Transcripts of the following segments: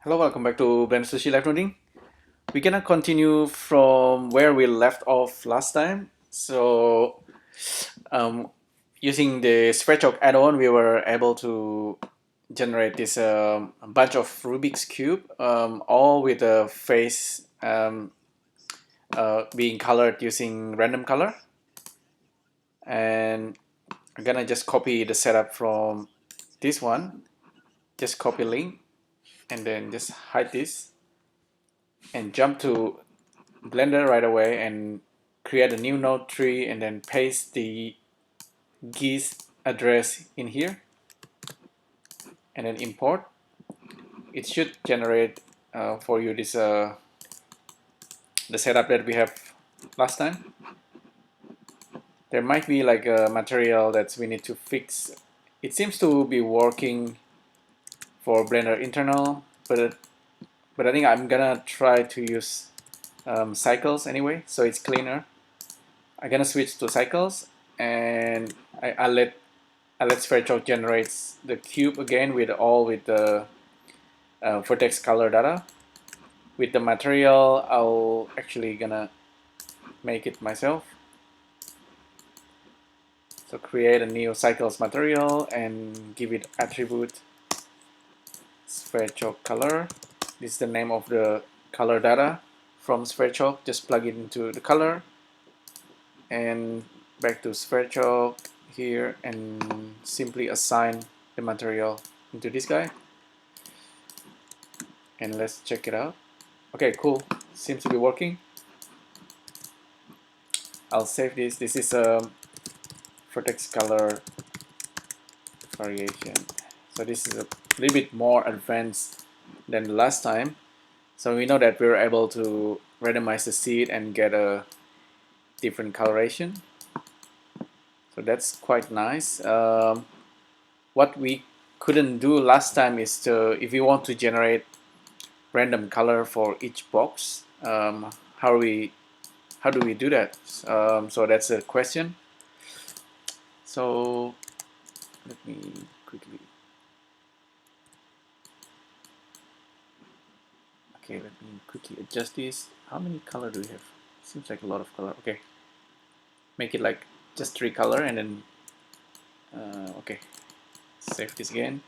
Hello, welcome back to Blender Sushi LiveENODING. We're gonna continue from where we left off last time. Um, Using the Sverchok add-on, we were able to generate this bunch of Rubik's Cube, all with the face being colored using random color. And I'm gonna just copy the setup from this one, just copy link, and then just hide this and jump to Blender right away and create a new node tree and then paste the geese address in here and then import. It should generate for you this the setup that we have last time. There might be like a material that we need to fix. It seems to be working for Blender internal, but I think I'm gonna try to use cycles anyway, so it's cleaner. I'm gonna switch to cycles, and I'll let Sverchok generates the cube again with the vertex color data. With the material, I'll actually gonna make it myself. So create a new cycles material and give it attribute Sverchok color. This is the name of the color data from Sverchok. Just plug it into the color and back to Sverchok here and simply assign the material into this guy. And let's check it out. Okay, cool. Seems to be working. I'll save this. This is a vertex color variation. So this is a little bit more advanced than the last time. So we know that we're able to randomize the seed and get a different coloration. So that's quite nice. What we couldn't do last time is to, if you want to generate random color for each box, how do we do that? So that's a question. So let me quickly. Okay, let me quickly adjust this. How many color do we have? Seems like a lot of color. Okay, make it like just 3 color and then okay, save this again.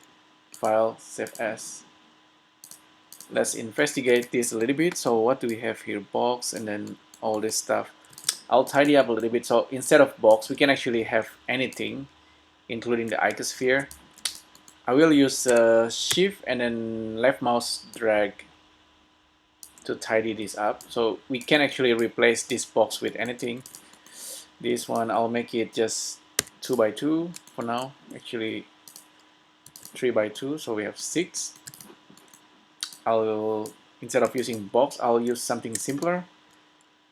File, save as. Let's investigate this a little bit. So what do we have here? Box and then all this stuff. I'll tidy up a little bit. So instead of box, we can actually have anything, including the icosphere. I will use shift and then left mouse drag to tidy this up. So we can actually replace this box with anything. This one, I'll make it just 2 by 2 for now. Actually 3 by 2, so we have 6. Instead of using box, I'll use something simpler.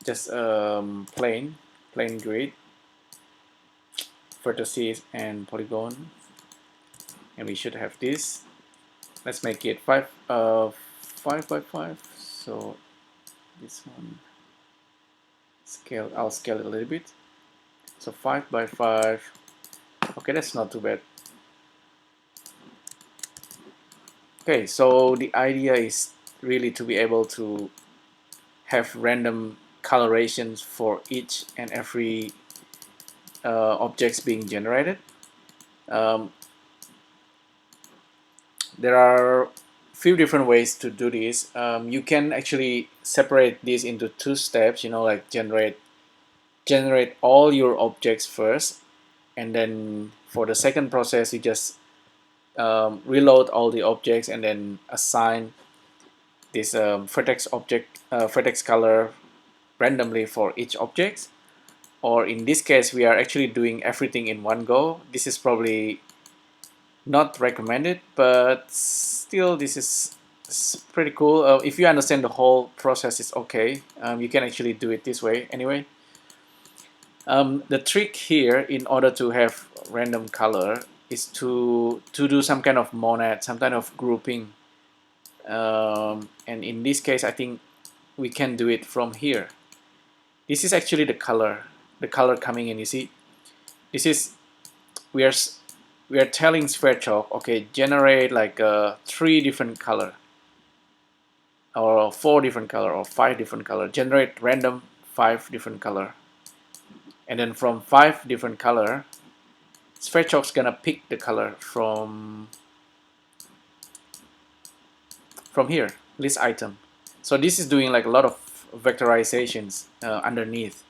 Just plain grid, vertices and polygon, and we should have this. Let's make it 5 by 5. So this one I'll scale it a little bit. So 5 by 5. Okay, that's not too bad. Okay, so the idea is really to be able to have random colorations for each and every objects being generated. There are a few different ways to do this. You can actually separate this into 2 steps, you know, like generate all your objects first, and then for the second process you just reload all the objects and then assign this vertex color randomly for each object. Or in this case, we are actually doing everything in one go. This is probably not recommended, but still this is pretty cool. If you understand the whole process is okay, you can actually do it this way anyway. The trick here, in order to have random color, is to do some kind of monad, some kind of grouping. And in this case, I think we can do it from here. This is actually the color coming in. You see, this is we are telling Sverchok, okay, generate like 3 different color. or 4 different color or 5 different color. Generate random 5 different color, and then from 5 different color, Sverchok's gonna pick the color from here, list item. So this is doing like a lot of vectorizations underneath,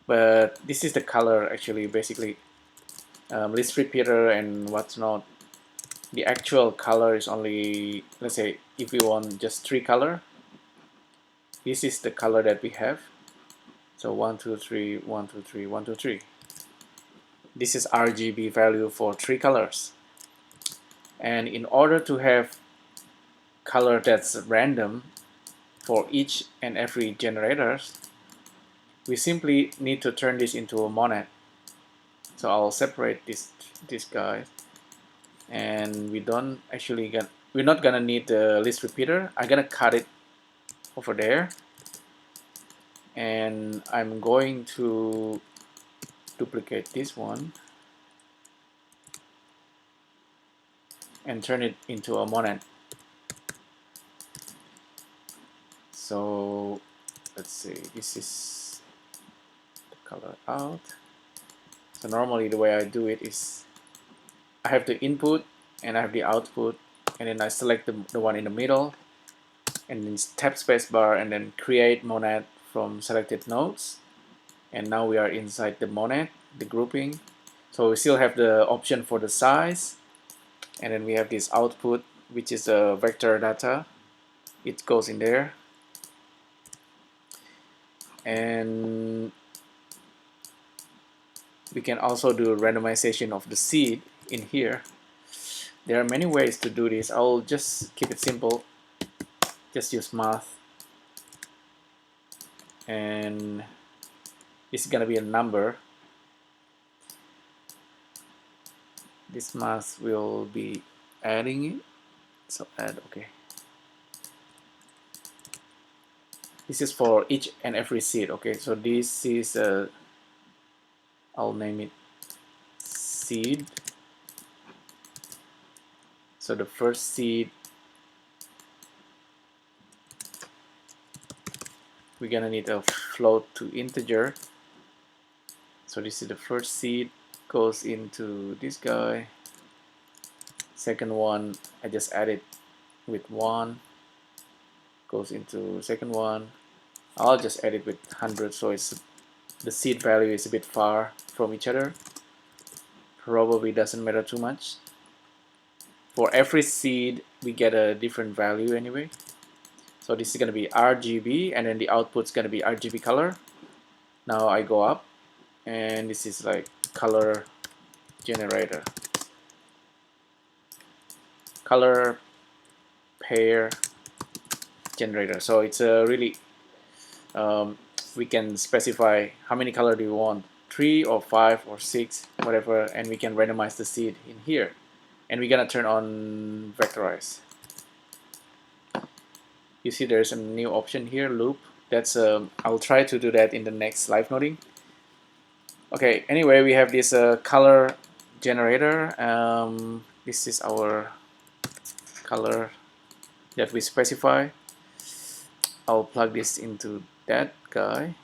but this is the color actually, basically list repeater and what's not. The actual color is only, let's say if we want just 3 color, this is the color that we have. So 1 2 3 1 2 3 1 2 3. This is RGB value for 3 colors, and in order to have color that's random for each and every generators, we simply need to turn this into a monad. So I'll separate this guy, and we're not gonna need the list repeater. I'm gonna cut it over there, and I'm going to duplicate this one and turn it into a monad. So let's see, this is the color out. So normally the way I do it is I have the input and I have the output, and then I select the one in the middle, and then tap spacebar and then create monad from selected nodes. And now we are inside the monad, the grouping. So we still have the option for the size, and then we have this output, which is a vector data. It goes in there, and we can also do randomization of the seed in here. There are many ways to do this. I'll just keep it simple, just use math, and this is gonna be a number. This math will be adding it, so add, okay. This is for each and every seed, okay. So this is I'll name it seed. So the first seed, we're gonna need a float to integer. So this is the first seed, goes into this guy. Second one, I just added with 1, goes into second one. I'll just add it with 100, so it's the seed value is a bit far from each other. Probably doesn't matter too much. For every seed, we get a different value anyway. So this is going to be RGB, and then the output's going to be RGB color. Now I go up, and this is like color generator. Color pair generator. So it's a really, we can specify how many color do you want, 3 or 5 or 6, whatever, and we can randomize the seed in here. And we're gonna turn on vectorize. You see there's a new option here, loop. That's I'll try to do that in the next live noding. Okay, anyway, we have this color generator. This is our color that we specify. I'll plug this into that guy,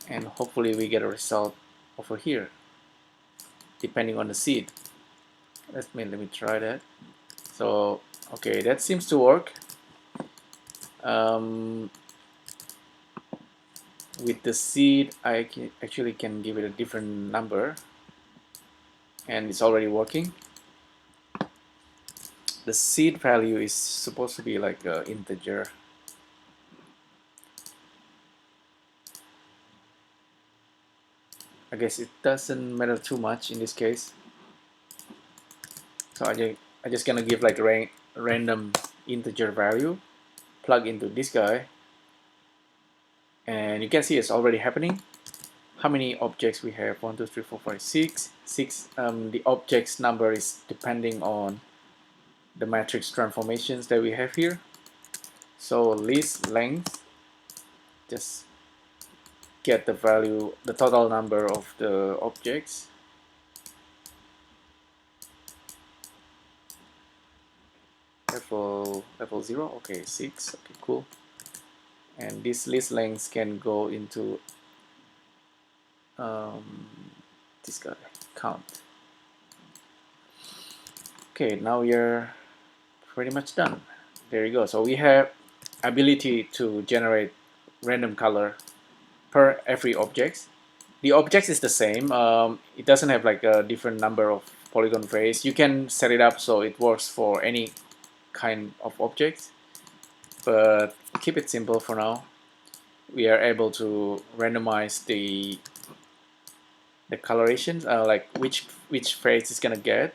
and hopefully we get a result over here depending on the seed. Let me try that. So okay, that seems to work. With the seed, I actually can give it a different number, and it's already working. The seed value is supposed to be like an integer. I guess it doesn't matter too much in this case. So I just gonna give like a random integer value, plug into this guy, and you can see it's already happening. How many objects we have? 1 2 3 4 5 6. The objects number is depending on the matrix transformations that we have here. So list length, just get the value, the total number of the objects. level 0. Okay, 6. Okay, cool. And this list length can go into this guy, count. Okay, now we're pretty much done. There you go. So we have ability to generate random color per every object. The object is the same. It doesn't have like a different number of polygon face. You can set it up so it works for any kind of objects, but keep it simple for now. We are able to randomize the colorations, like which face is gonna get.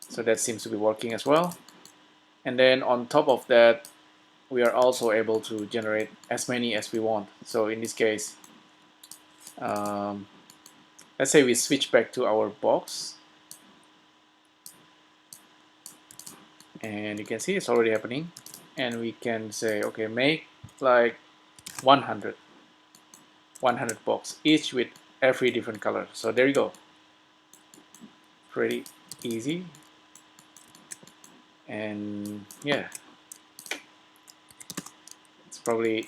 So that seems to be working as well. And then on top of that, we are also able to generate as many as we want. So in this case, let's say we switch back to our box, and you can see it's already happening. And we can say, okay, make like 100 box, each with every different color. So there you go. Pretty easy. And yeah, it's probably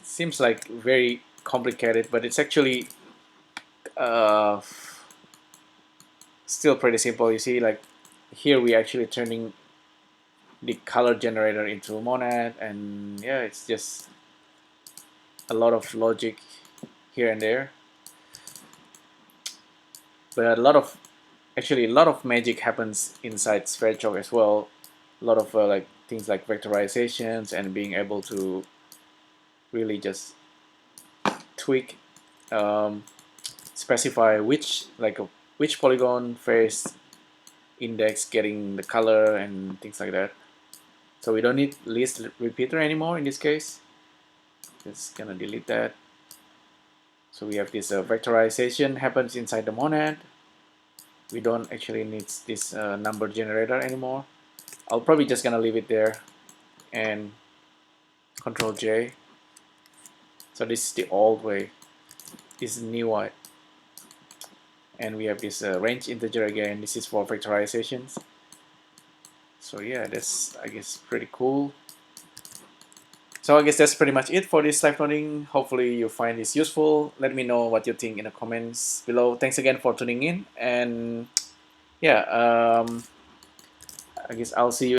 seems like very complicated, but it's actually still pretty simple. You see, like here we actually turning the color generator into a monad, and yeah, it's just a lot of logic here and there, but a lot of magic happens inside Sverchok as well. A lot of like things like vectorizations and being able to really just tweak, specify which polygon face index getting the color and things like that. So we don't need list repeater anymore in this case. Just gonna delete that. So we have this vectorization happens inside the monad. We don't actually need this number generator anymore. I'll probably just gonna leave it there and Control J. So this is the old way. This is the new way. And we have this range integer again. This is for vectorizations. So yeah, that's, I guess, pretty cool. So I guess that's pretty much it for this live loading. Hopefully you find this useful. Let me know what you think in the comments below. Thanks again for tuning in, and yeah, I guess I'll see you